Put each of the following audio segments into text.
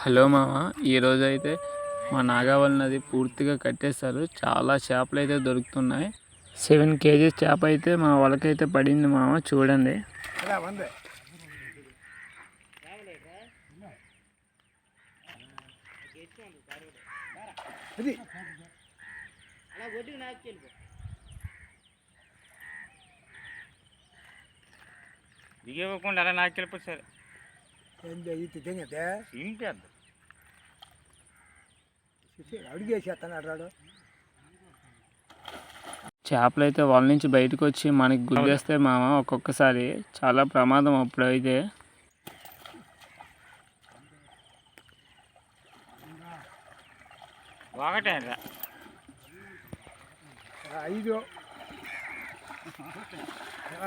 Hello మామ, ఈరోజైతే మా నాగావళి నది పూర్తిగా కట్టేశారు. చాలా చేపలు అయితే దొరుకుతున్నాయి. 7 kgs చేప అయితే మా వలకైతే పడింది మామ, చూడండి. దిగకుండా అలా నాకు వెళ్ళిపోతారు. చేపలు అయితే వాళ్ళ నుంచి బయటకు వచ్చి మనకి గుద్దేస్తే మామ ఒక్కొక్కసారి చాలా ప్రమాదం. అప్పుడైతే ఒకటే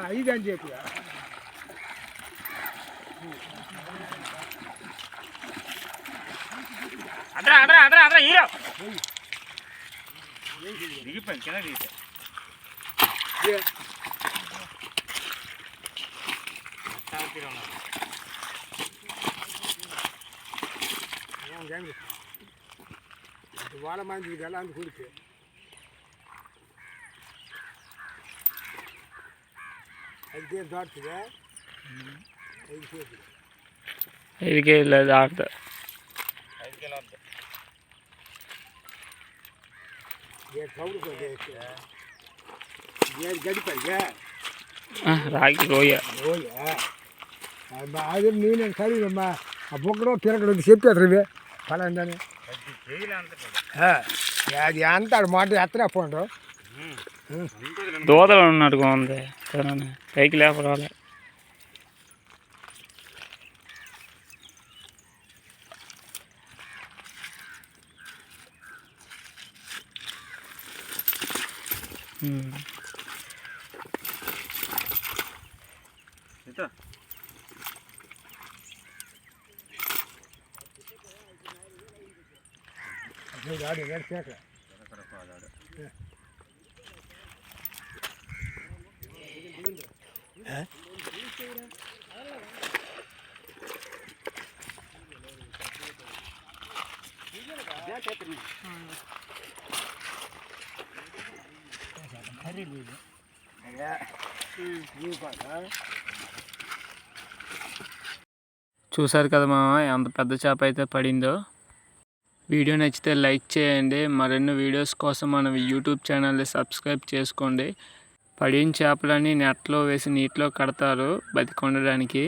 5 అని చెప్పి అడ్రా అడ్రా అడ్రా అడ్రా హీరో దిగిపోయింది కింద దిగితే వాళ్ళ మంది గల అందు కుడితే 5 kg దాటుతుందా? 5 kg 5 kg దాటుతా. 5 kg అంతే. రాగి రోయ అది నేను సరిమ్మా ఆ బొక్కడో తిరగడం చెప్పారు ఇవే ఫలాందని అది అంత మాట ఎత్తరా పోండు. దూదలు ఉన్నట్టుగా ఉంది, పైకి లేపరాలే. చూసారు కదా మామ, ఎంత పెద్ద చేప అయితే పడిందో. వీడియో నచ్చితే లైక్ చేయండి. మరిన్ని వీడియోస్ కోసం మన యూట్యూబ్ ఛానల్ని సబ్స్క్రైబ్ చేసుకోండి. పడిన చేపలని నెట్లో వేసి నీటిలో కడతారు బతికొండడానికి.